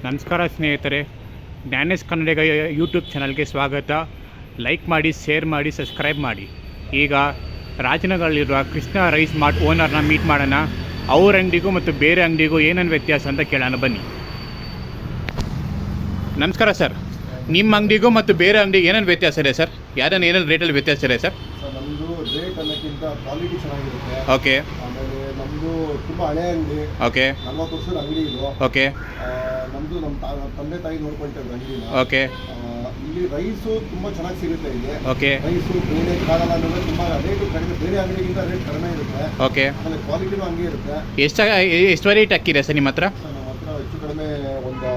ನಮಸ್ಕಾರ ಸ್ನೇಹಿತರೆ, ಜ್ಞಾನೇಶ್ ಕನ್ನಡಿಗ ಯೂಟ್ಯೂಬ್ ಚಾನಲ್ಗೆ ಸ್ವಾಗತ. ಲೈಕ್ ಮಾಡಿ, ಶೇರ್ ಮಾಡಿ, ಸಬ್ಸ್ಕ್ರೈಬ್ ಮಾಡಿ. ಈಗ ರಾಜನಗರಲ್ಲಿರುವ ಕೃಷ್ಣ ರೈಸ್ ಮಾರ್ಟ್ ಓನರ್ನ ಮೀಟ್ ಮಾಡೋಣ. ಅವ್ರ ಅಂಗಡಿಗೂ ಮತ್ತು ಬೇರೆ ಅಂಗಡಿಗೂ ಏನೇನು ವ್ಯತ್ಯಾಸ ಅಂತ ಕೇಳೋಣ ಬನ್ನಿ. ನಮಸ್ಕಾರ ಸರ್, ನಿಮ್ಮ ಅಂಗಡಿಗೂ ಮತ್ತು ಬೇರೆ ಅಂಗಡಿಗೆ ಏನೇನು ವ್ಯತ್ಯಾಸ ಇದೆ ಸರ್? ಏನೇನು ರೇಟಲ್ಲಿ ವ್ಯತ್ಯಾಸ ಇದೆ ಸರ್? ನಮ್ಮದು ರೇಟ್ ಅನ್ನೋಕ್ಕಿಂತ ಕ್ವಾಲಿಟಿ ಚೆನ್ನಾಗಿರುತ್ತೆ. ಓಕೆ. ಆಮೇಲೆ ನಮ್ಮದು ತುಂಬ ಹಳೆ ಅಂಗಡಿ. ಓಕೆ. 40 ವರ್ಷದ ಅಂಗಡಿ ಇದು. ಓಕೆ. ನಮ್ಮದು ನಮ್ಮ ತಂದೆ ತಾಯಿ ನೋಡ್ಕೊಳ್ತಾರೆ ಅಂಗಡಿನ. ಓಕೆ. ಇಲ್ಲಿ ರೈಸು ತುಂಬ ಚೆನ್ನಾಗಿ ಸಿಗುತ್ತೆ ಇಲ್ಲಿ. ಓಕೆ. ರೈಸು ಬೇರೆ ಕಾಗಲ್ಲ ಅಂದರೆ ತುಂಬ ರೇಟು ಕಡಿಮೆ, ಬೇರೆ ಅಂಗಡಿಗಿಂತ ರೇಟ್ ಕಡಿಮೆ ಇರುತ್ತೆ. ಓಕೆ. ಆಮೇಲೆ ಕ್ವಾಲಿಟಿನೂ ಹಂಗೆ ಇರುತ್ತೆ. ಎಷ್ಟು ವೆರೈಟಿ ಅಕ್ಕಿದೆ ಸರ್ ನಿಮ್ಮ ಹತ್ರ? ನಮ್ಮ ಹತ್ರ ಹೆಚ್ಚು ಕಡಿಮೆ ಒಂದು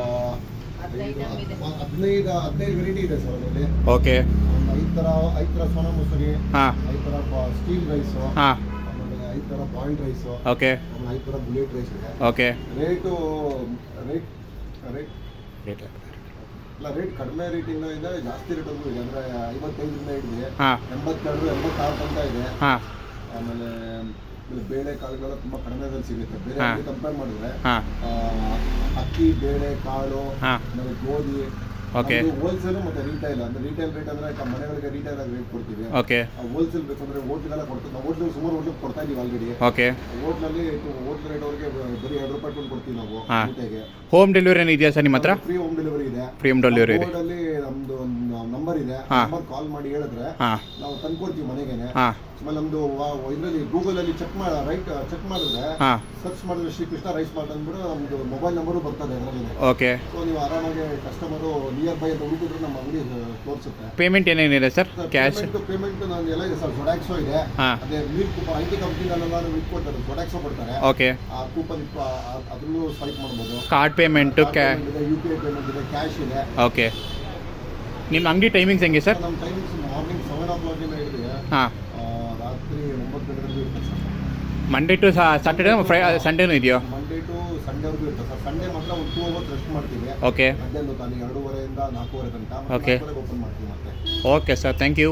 15 ವೆರೈಟಿ ಇದೆ ಸರ್ ಅದರಲ್ಲಿ. ಓಕೆ. ಒಂದು 5 ಥರ ಸೋನಾ ಮಸೂರಿ, ಹಾಂ, 5 ಥರ ಸ್ಟೀಲ್ ರೈಸು, ಹಾಂ, ಆಮೇಲೆ 5 ಥರ ಬಾಯ್ಲ್ಡ್ ರೈಸು, ಓಕೆ, ಆಮೇಲೆ 5 ಥರ ಬುಲೆಟ್ ರೈಸ್ ಇದೆ. ಓಕೆ. ರೇಟು ರೇಟ್ ಕಡಿಮೆ ರೇಟಿಂದ ಇದೆ, ಜಾಸ್ತಿ ರೇಟಲ್ಲೂ ಇದೆ. ಅಂದರೆ 55ರಿಂದ ಹಿಡಿದು ಹಾಂ, 82, 86 ತನಕ ಇದೆ. ಹಾಂ, ಆಮೇಲೆ ಬೇಳೆ ಕಾಳುಗಳೆಲ್ಲ ತುಂಬ ಕಡಿಮೆದಲ್ಲಿ ಸಿಗುತ್ತೆ ಬೇರೆ ಹಾಂ. ಕಂಪೇರ್ ಮಾಡಿದ್ರೆ. ಹಾಂ, ಅಕ್ಕಿ, ಬೇಳೆ, ಕಾಳು, ಹಾಂ, ಆಮೇಲೆ ಗೋಧಿ, ಓಕೆ, ಹೋಲ್ಸೇಲ್ ಮತ್ತೆ ರಿಟೈಲ್. ಅಂದ್ರೆ ರಿಟೈಲ್ ರೇಟ್ ಅಂದ್ರೆ ಮನೆಗಳಿಗೆ ರಿಟೈಲ್ ಆಗಿ ರೇಟ್ ಕೊಡ್ತೀವಿ. ಓಕೆ, ಹೋಲ್ಸೇಲ್ ಬೇಕಂದ್ರೆ ಹೋಟ್ಲೆಲ್ಲ ಕೊಡ್ತೀವಿ. ನಾವು ಹೋಟ್ಲ್ ಸುಮಾರು ಹೋಟ್ಲ್ ಕೊಡ್ತಾ ಇದೀವಿ ಆಲ್ರೆಡಿ. ಓಕೆ. ಹೋಟ್ಲಲ್ಲಿ ಹೋಟ್ಲ್ ರೇಟ್ ಅವ್ರಿಗೆ ಬರೀ 2 ರೂಪಾಯಿ ಕೊಡ್ತೀವಿ ನಾವು ಊಟಕ್ಕೆ. ಹೋಮ್ ಡೆಲಿವರಿ ಏನು ಇದೆಯಾ ಸರ್ ನಿಮ್ಮ ಹತ್ರ? ಫ್ರೀ ಹೋಮ್ ಡೆಲಿವರಿ ಇದೆ. ಫ್ರೀ ಹೋಮ್ ಡೆಲಿವರಿ ಇದೆ. ಬೋರ್ಡಲ್ಲಿ ನಮ್ದು ನಂಬರ್ ಇದೆ. ನಂಬರ್ ಕಾಲ್ ಮಾಡಿ ಹೇಳಿದ್ರೆ ನಾವು ತಂದ್ಕೊಡ್ತೀವಿ ಮನೆಗೇನೆ. ಆಮೇಲೆ ನಮ್ದು ಇದರಲ್ಲಿ ಗೂಗಲ್ ಅಲ್ಲಿ ಚೆಕ್ ಮಾಡಿದ್ರೆ ಸರ್ಚ್ ಮಾಡಿದ್ರೆ ಶ್ರೀಕೃಷ್ಣ ರೈಸ್ ಮಾರ್ಟ್ ಅಂದ್ಬಿಟ್ಟು ನಮ್ದು ಮೊಬೈಲ್ ನಂಬರು ಬರ್ತದೆ ಅದರಲ್ಲಿ. ಓಕೆ. ಸೊ ನೀವು ಆರಾಮಾಗಿ ಕಸ್ಟಮರು ನಿಯರ್ ಬೈ ಅಂತ ಹುಡುಕಿದ್ರೆ ನಮ್ಮ ಅಂಗಡಿ ತೋರಿಸುತ್ತೆ. ಪೇಮೆಂಟ್ ಏನೇನಿದೆ ಸರ್? ಕ್ಯಾಶ್ ಪೇಮೆಂಟ್ ನಾನು ಎಲ್ಲ ಇದೆ ಸರ್. ಜೊಡ್ಯಾಕ್ಸೋ ಇದೆ. ಅದೇ ಮೀಲ್ ಕೂಪನ್ IT ಕಂಪ್ನಿಗಳೆಲ್ಲ ಇಟ್ಕೊಡ್ತಾರೆ. ಜೊಡ್ಯಾಕ್ಸೋ ಕೊಡ್ತಾರೆ. ಓಕೆ. ಆ ಕೂಪನ್ ಅದನ್ನು ಸ್ವೈಪ್ ಮಾಡ್ಬೋದು. ಕಾರ್ಡ್ ಪೇಮೆಂಟು, UPI ಪೇಮೆಂಟ್ ಇದೆ, ಕ್ಯಾಶ್ ಇದೆ. ಓಕೆ. ನಿಮ್ಮ ಅಂಗಡಿ ಟೈಮಿಂಗ್ಸ್ ಹೆಂಗೆ ಸರ್? ನಮ್ಮ ಟೈಮಿಂಗ್ಸ್ ಮಾರ್ನಿಂಗ್ 7 o'clock ಇಂದ ಹಿಡಿದು ಹಾಂ, ರಾತ್ರಿ 9 ಗಂಟೆವರೆಗೂ ಇರುತ್ತೆ ಸರ್. ಮಂಡೇ ಟು ಸ್ಯಾಟರ್ಡೇ, ಸಂಡೇನೂ ಇದೆಯೋ? ಮಂಡೇ ಟು ಸಂಡೇವರೆಗೂ ಇರುತ್ತೆ ಸರ್. ಸಂಡೇ ಮಾತ್ರ ಒಂದು 2 hours ರೆಸ್ಟ್ ಮಾಡ್ತೀವಿ. ಓಕೆ. ಮಧ್ಯಾಹ್ನ ತಾನು 2:30 ಇಂದ 4:30 ತನಕ. ಓಕೆ. ಓಪನ್ ಮಾಡ್ತೀವಿ ಮತ್ತೆ. Okay sir, thank you.